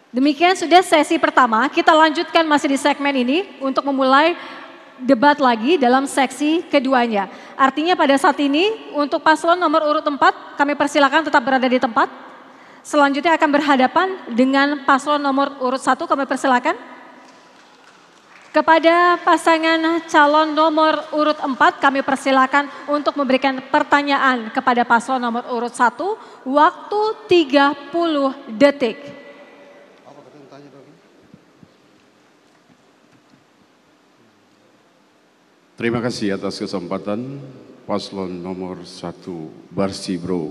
Demikian sudah sesi pertama, kita lanjutkan masih di segmen ini untuk memulai debat lagi dalam seksi keduanya. Artinya pada saat ini untuk paslon nomor urut 4 kami persilakan tetap berada di tempat. Selanjutnya akan berhadapan dengan paslon nomor urut 1, kami persilakan. Kepada pasangan calon nomor urut 4 kami persilakan untuk memberikan pertanyaan kepada paslon nomor urut 1, waktu 30 detik. Terima kasih atas kesempatan paslon nomor 1 Barsi Bro.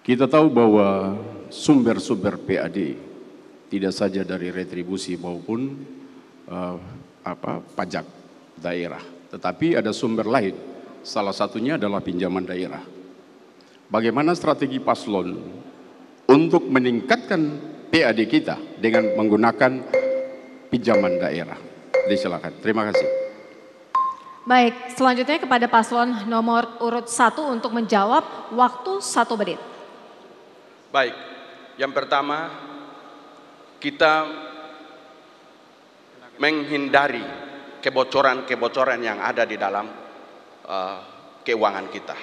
Kita tahu bahwa sumber-sumber PAD tidak saja dari retribusi maupun pajak daerah, tetapi ada sumber lain. Salah satunya adalah pinjaman daerah. Bagaimana strategi paslon untuk meningkatkan PAD kita dengan menggunakan pinjaman daerah? Disilakan. Terima kasih. Baik, selanjutnya kepada paslon nomor urut 1 untuk menjawab, waktu 1 menit. Baik, yang pertama kita menghindari kebocoran-kebocoran yang ada di dalam keuangan kita.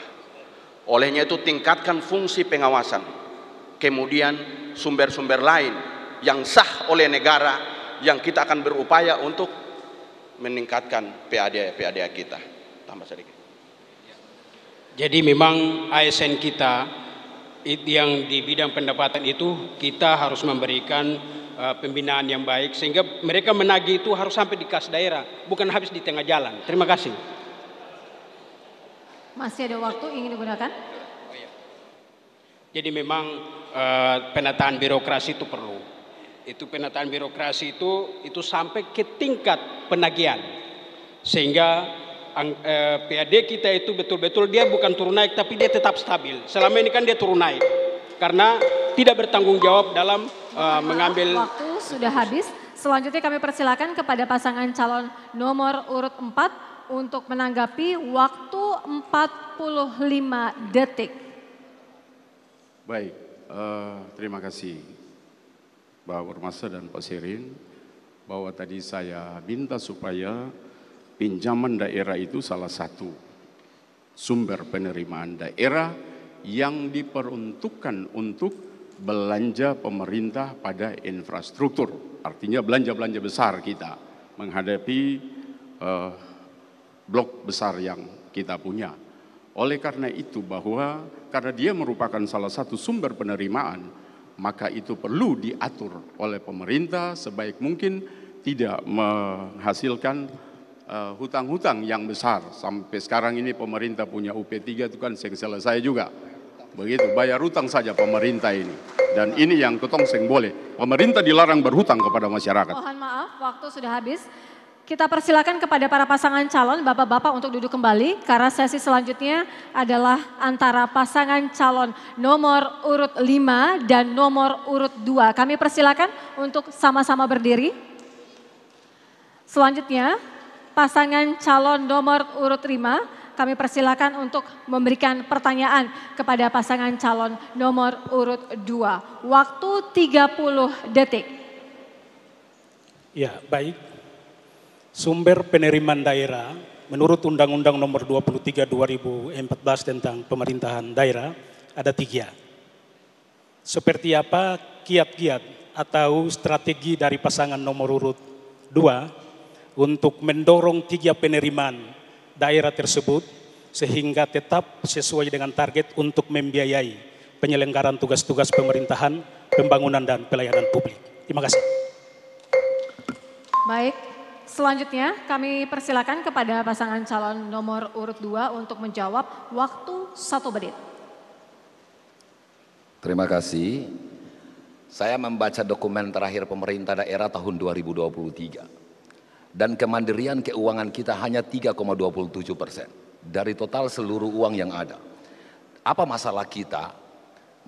Olehnya itu tingkatkan fungsi pengawasan, kemudian sumber-sumber lain yang sah oleh negara yang kita akan berupaya untuk meningkatkan PAD kita. Tambah sedikit. Jadi memang ASN kita yang di bidang pendapatan itu kita harus memberikan pembinaan yang baik sehingga mereka menagih itu harus sampai di kas daerah, bukan habis di tengah jalan. Terima kasih. Masih ada waktu ingin digunakan? Jadi memang penataan birokrasi itu perlu. Itu penataan birokrasi itu sampai ke tingkat penagihan sehingga PAD kita itu betul-betul dia bukan turun naik tapi dia tetap stabil. Selama ini kan dia turun naik karena tidak bertanggung jawab dalam mengambil. Waktu sudah habis. Selanjutnya kami persilakan kepada pasangan calon nomor urut 4 untuk menanggapi, waktu 45 detik. Baik, terima kasih Pak Warmasa dan Pak Serin, bahwa tadi saya minta supaya pinjaman daerah itu salah satu sumber penerimaan daerah yang diperuntukkan untuk belanja pemerintah pada infrastruktur. Artinya belanja-belanja besar kita menghadapi blok besar yang kita punya. Oleh karena itu karena dia merupakan salah satu sumber penerimaan, maka itu perlu diatur oleh pemerintah sebaik mungkin tidak menghasilkan hutang-hutang yang besar. Sampai sekarang ini pemerintah punya UP3 itu kan selesai juga. Begitu, bayar hutang saja pemerintah ini. Dan ini yang ketongseng boleh. Pemerintah dilarang berhutang kepada masyarakat. Mohon maaf, waktu sudah habis. Kita persilakan kepada para pasangan calon, bapak-bapak untuk duduk kembali. Karena sesi selanjutnya adalah antara pasangan calon nomor urut 5 dan nomor urut 2. Kami persilakan untuk sama-sama berdiri. Selanjutnya, pasangan calon nomor urut 5, kami persilakan untuk memberikan pertanyaan kepada pasangan calon nomor urut 2. Waktu 30 detik. Ya, baik. Sumber penerimaan daerah menurut Undang-Undang Nomor 23 2014 tentang pemerintahan daerah ada 3. Seperti apa kiat-kiat atau strategi dari pasangan nomor urut 2 untuk mendorong 3 penerimaan daerah tersebut sehingga tetap sesuai dengan target untuk membiayai penyelenggaraan tugas-tugas pemerintahan, pembangunan dan pelayanan publik. Terima kasih. Baik. Selanjutnya kami persilakan kepada pasangan calon nomor urut 2 untuk menjawab, waktu 1 menit. Terima kasih. Saya membaca dokumen terakhir pemerintah daerah tahun 2023. Dan kemandirian keuangan kita hanya 3,27% dari total seluruh uang yang ada. Apa masalah kita?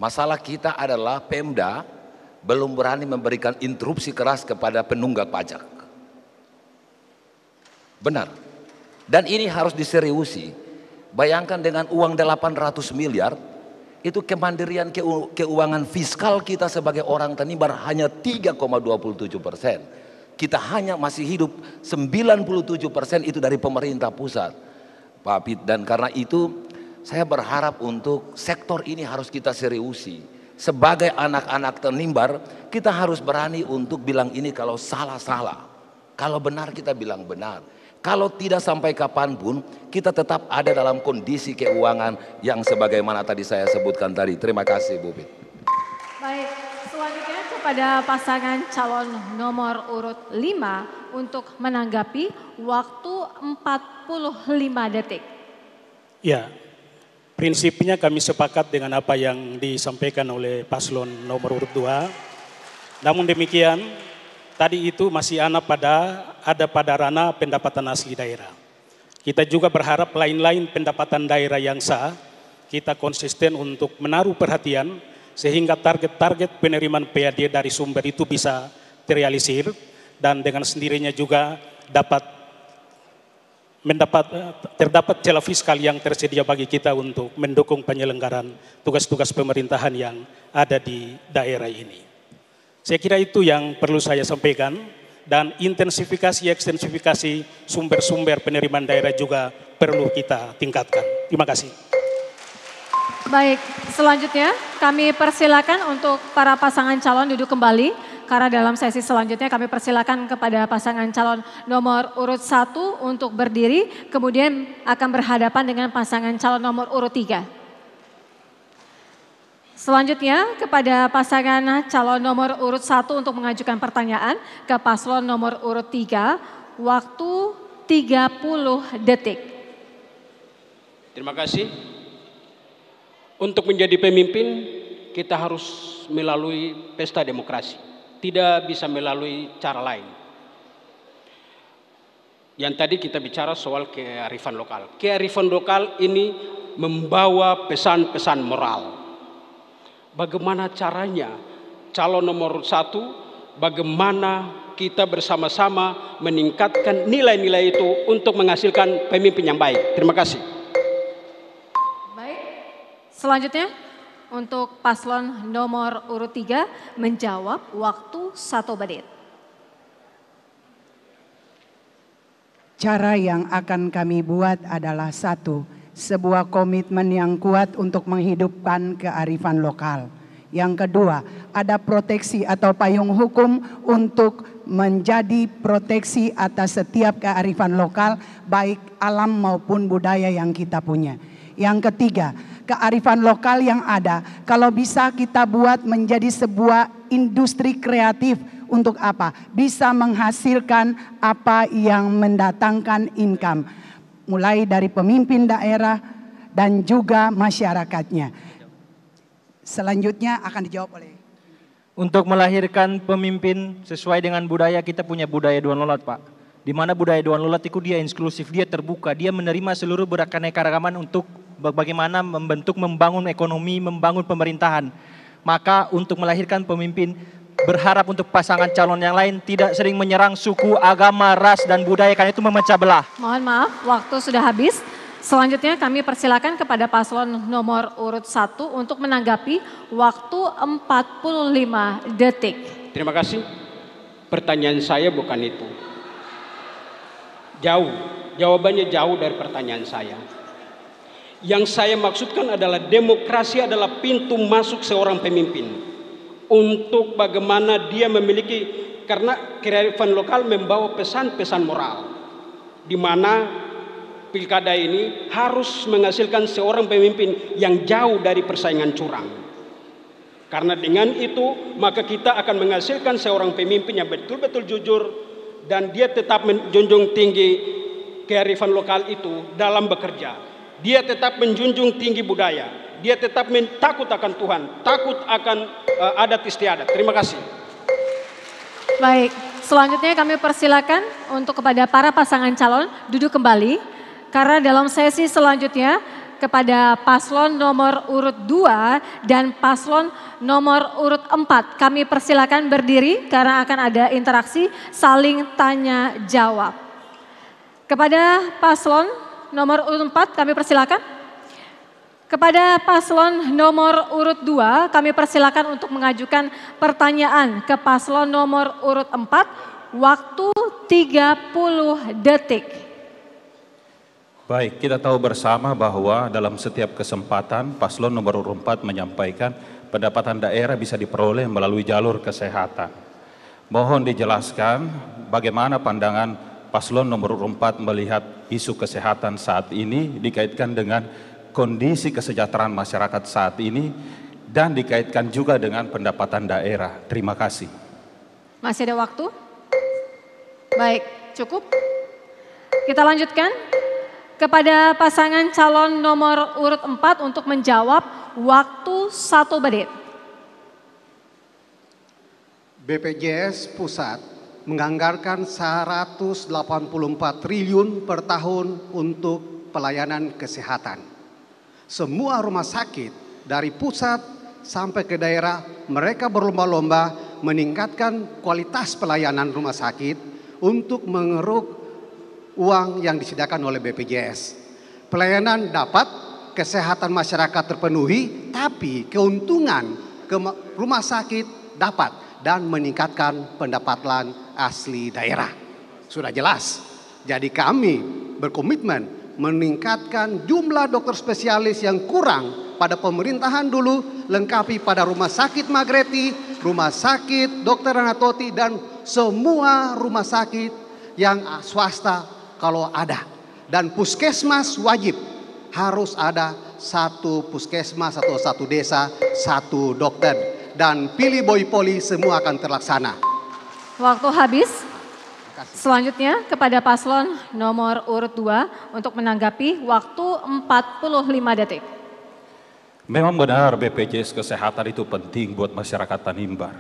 Masalah kita adalah Pemda belum berani memberikan interupsi keras kepada penunggak pajak. Benar. Dan ini harus diseriusi. Bayangkan dengan uang 800 miliar itu kemandirian keuangan fiskal kita sebagai orang Tanimbar hanya 3,27%. Kita hanya masih hidup 97% itu dari pemerintah pusat, Pak Pit. Dan karena itu saya berharap untuk sektor ini harus kita seriusi. Sebagai anak-anak Tanimbar, kita harus berani untuk bilang ini kalau salah-salah. Kalau benar kita bilang benar. Kalau tidak sampai kapanpun kita tetap ada dalam kondisi keuangan yang sebagaimana tadi saya sebutkan tadi. Terima kasih Bu Pit. Baik, selanjutnya kepada pasangan calon nomor urut 5 untuk menanggapi waktu 45 detik. Ya, prinsipnya kami sepakat dengan apa yang disampaikan oleh paslon nomor urut 2. Namun demikian, tadi itu masih ada pada ranah pendapatan asli daerah. Kita juga berharap lain-lain pendapatan daerah yang sah, kita konsisten untuk menaruh perhatian sehingga target-target penerimaan PAD dari sumber itu bisa terrealisir dan dengan sendirinya juga terdapat celah fiskal yang tersedia bagi kita untuk mendukung penyelenggaraan tugas-tugas pemerintahan yang ada di daerah ini. Saya kira itu yang perlu saya sampaikan, dan intensifikasi ekstensifikasi sumber-sumber penerimaan daerah juga perlu kita tingkatkan. Terima kasih. Baik, selanjutnya kami persilakan untuk para pasangan calon duduk kembali, karena dalam sesi selanjutnya kami persilakan kepada pasangan calon nomor urut 1 untuk berdiri, kemudian akan berhadapan dengan pasangan calon nomor urut 3. Selanjutnya kepada pasangan calon nomor urut 1 untuk mengajukan pertanyaan ke paslon nomor urut 3, waktu 30 detik. Terima kasih. Untuk menjadi pemimpin kita harus melalui pesta demokrasi. Tidak bisa melalui cara lain. Yang tadi kita bicara soal kearifan lokal. Kearifan lokal ini membawa pesan-pesan moral. Bagaimana caranya calon nomor 1, bagaimana kita bersama-sama meningkatkan nilai-nilai itu untuk menghasilkan pemimpin yang baik. Terima kasih. Baik, selanjutnya untuk paslon nomor urut 3 menjawab waktu 1 menit. Cara yang akan kami buat adalah 1, sebuah komitmen yang kuat untuk menghidupkan kearifan lokal. Yang kedua, ada proteksi atau payung hukum untuk menjadi proteksi atas setiap kearifan lokal, baik alam maupun budaya yang kita punya. Yang ketiga, kearifan lokal yang ada, kalau bisa kita buat menjadi sebuah industri kreatif. Untuk apa? Bisa menghasilkan apa yang mendatangkan income. Mulai dari pemimpin daerah dan juga masyarakatnya. Selanjutnya akan dijawab oleh. Untuk melahirkan pemimpin sesuai dengan budaya, kita punya budaya Duan Lolat, Pak. Di mana budaya Duan Lolat itu dia inklusif, dia terbuka, dia menerima seluruh beraneka-ragaman untuk bagaimana membangun ekonomi, membangun pemerintahan. Maka untuk melahirkan pemimpin, berharap untuk pasangan calon yang lain tidak sering menyerang suku, agama, ras, dan budaya, karena itu memecah belah. Mohon maaf, waktu sudah habis. Selanjutnya kami persilakan kepada paslon nomor urut 1 untuk menanggapi waktu 45 detik. Terima kasih. Pertanyaan saya bukan itu. Jauh, jawabannya jauh dari pertanyaan saya. Yang saya maksudkan adalah demokrasi adalah pintu masuk seorang pemimpin. Untuk bagaimana dia memiliki, karena kearifan lokal membawa pesan-pesan moral, di mana pilkada ini harus menghasilkan seorang pemimpin yang jauh dari persaingan curang. Karena dengan itu maka kita akan menghasilkan seorang pemimpin yang betul-betul jujur dan dia tetap menjunjung tinggi kearifan lokal itu dalam bekerja. Dia tetap menjunjung tinggi budaya. Dia tetap takut akan Tuhan, takut akan adat istiadat. Terima kasih. Baik, selanjutnya kami persilakan untuk kepada para pasangan calon duduk kembali. Karena dalam sesi selanjutnya kepada paslon nomor urut 2 dan paslon nomor urut 4. Kami persilakan berdiri karena akan ada interaksi saling tanya jawab. Kepada paslon nomor urut 4 kami persilakan. Kepada paslon nomor urut 2, kami persilakan untuk mengajukan pertanyaan ke paslon nomor urut 4, waktu 30 detik. Baik, kita tahu bersama bahwa dalam setiap kesempatan paslon nomor urut 4 menyampaikan pendapatan daerah bisa diperoleh melalui jalur kesehatan. Mohon dijelaskan bagaimana pandangan paslon nomor urut 4 melihat isu kesehatan saat ini dikaitkan dengan kondisi kesejahteraan masyarakat saat ini dan dikaitkan juga dengan pendapatan daerah. Terima kasih. Masih ada waktu? Baik, cukup. Kita lanjutkan kepada pasangan calon nomor urut 4 untuk menjawab, waktu 1 menit. BPJS Pusat menganggarkan 184 triliun per tahun untuk pelayanan kesehatan. Semua rumah sakit dari pusat sampai ke daerah, mereka berlomba-lomba meningkatkan kualitas pelayanan rumah sakit untuk mengeruk uang yang disediakan oleh BPJS. Pelayanan dapat, kesehatan masyarakat terpenuhi, tapi keuntungan ke rumah sakit dapat dan meningkatkan pendapatan asli daerah. Sudah jelas. Jadi kami berkomitmen meningkatkan jumlah dokter spesialis yang kurang pada pemerintahan dulu, lengkapi pada rumah sakit Magreti, rumah sakit Dr. Ranatoti, dan semua rumah sakit yang swasta kalau ada. Dan puskesmas wajib harus ada 1 puskesmas atau 1 desa, 1 dokter. Dan pilih boy poli semua akan terlaksana. Waktu habis. Selanjutnya kepada paslon nomor urut 2 untuk menanggapi, waktu 45 detik. Memang benar BPJS Kesehatan itu penting buat masyarakat Tanimbar.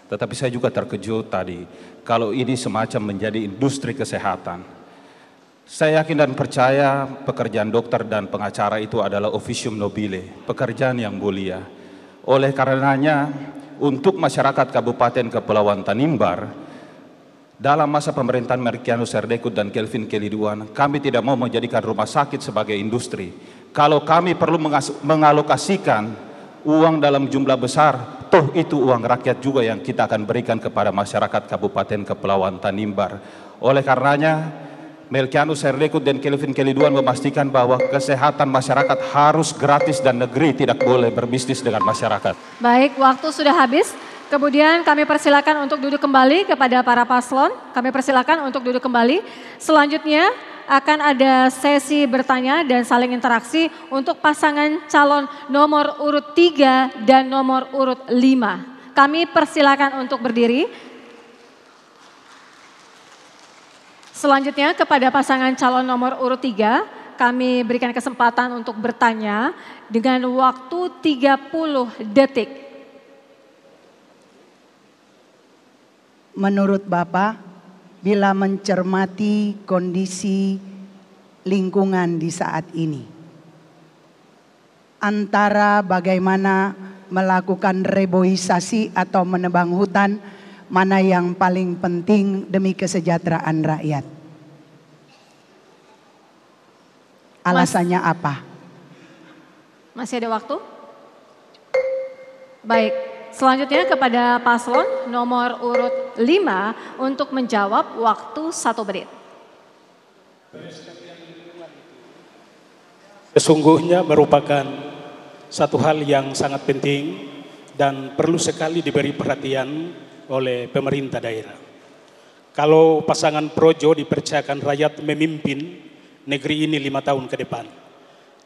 Tetapi saya juga terkejut tadi kalau ini semacam menjadi industri kesehatan. Saya yakin dan percaya pekerjaan dokter dan pengacara itu adalah officium nobile, pekerjaan yang mulia. Oleh karenanya untuk masyarakat Kabupaten Kepulauan Tanimbar, dalam masa pemerintahan Melkianus Serdekut dan Kelvin Keliduan, kami tidak mau menjadikan rumah sakit sebagai industri. Kalau kami perlu mengalokasikan uang dalam jumlah besar, toh itu uang rakyat juga yang kita akan berikan kepada masyarakat Kabupaten Kepulauan Tanimbar. Oleh karenanya, Melkianus Serdekut dan Kelvin Keliduan memastikan bahwa kesehatan masyarakat harus gratis dan negeri tidak boleh berbisnis dengan masyarakat. Baik, waktu sudah habis. Kemudian kami persilakan untuk duduk kembali kepada para paslon. Kami persilakan untuk duduk kembali. Selanjutnya akan ada sesi bertanya dan saling interaksi untuk pasangan calon nomor urut 3 dan nomor urut 5. Kami persilakan untuk berdiri. Selanjutnya kepada pasangan calon nomor urut 3, kami berikan kesempatan untuk bertanya dengan waktu 30 detik. Menurut Bapak, bila mencermati kondisi lingkungan di saat ini, antara bagaimana melakukan reboisasi atau menebang hutan, mana yang paling penting demi kesejahteraan rakyat? Alasannya apa? Masih ada waktu? Baik. Selanjutnya kepada paslon nomor urut 5 untuk menjawab, waktu 1 menit. Sesungguhnya merupakan satu hal yang sangat penting dan perlu sekali diberi perhatian oleh pemerintah daerah. Kalau pasangan Projo dipercayakan rakyat memimpin negeri ini 5 tahun ke depan,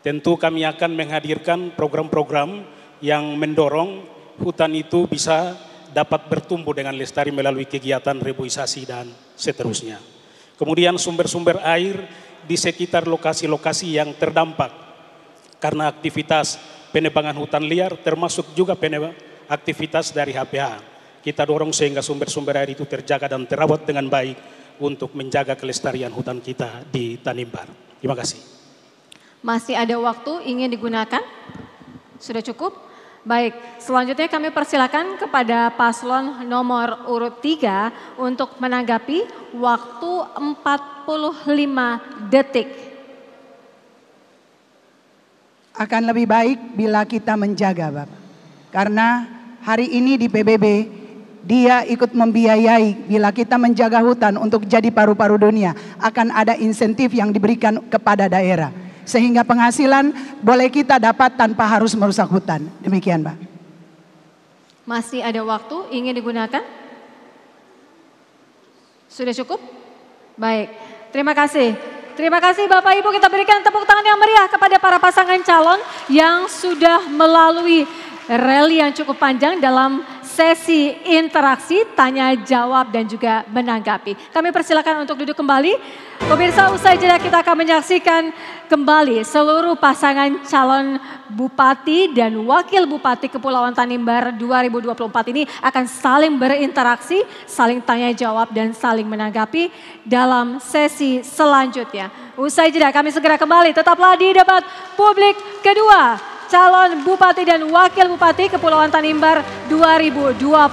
tentu kami akan menghadirkan program-program yang mendorong hutan itu bisa dapat bertumbuh dengan lestari melalui kegiatan reboisasi dan seterusnya. Kemudian sumber-sumber air di sekitar lokasi-lokasi yang terdampak karena aktivitas penebangan hutan liar, termasuk juga aktivitas dari HPH. Kita dorong sehingga sumber-sumber air itu terjaga dan terawat dengan baik untuk menjaga kelestarian hutan kita di Tanimbar. Terima kasih. Masih ada waktu ingin digunakan? Sudah cukup? Baik, selanjutnya kami persilakan kepada paslon nomor urut 3 untuk menanggapi, waktu 45 detik. akan lebih baik bila kita menjaga, Bapak. Karena hari ini di PBB, dia ikut membiayai bila kita menjaga hutan untuk jadi paru-paru dunia, akan ada insentif yang diberikan kepada daerah. Sehingga penghasilan boleh kita dapat tanpa harus merusak hutan. Demikian, Pak. Masih ada waktu, ingin digunakan? Sudah cukup? Baik, terima kasih. Terima kasih Bapak Ibu, kita berikan tepuk tangan yang meriah kepada para pasangan calon yang sudah melalui rally yang cukup panjang dalam sesi interaksi, tanya jawab dan juga menanggapi. Kami persilakan untuk duduk kembali. Pemirsa, usai jeda kita akan menyaksikan kembali seluruh pasangan calon Bupati dan Wakil Bupati Kepulauan Tanimbar 2024 ini akan saling berinteraksi, saling tanya jawab dan saling menanggapi dalam sesi selanjutnya. Usai jeda kami segera kembali, tetaplah di debat publik kedua calon Bupati dan Wakil Bupati Kepulauan Tanimbar 2024.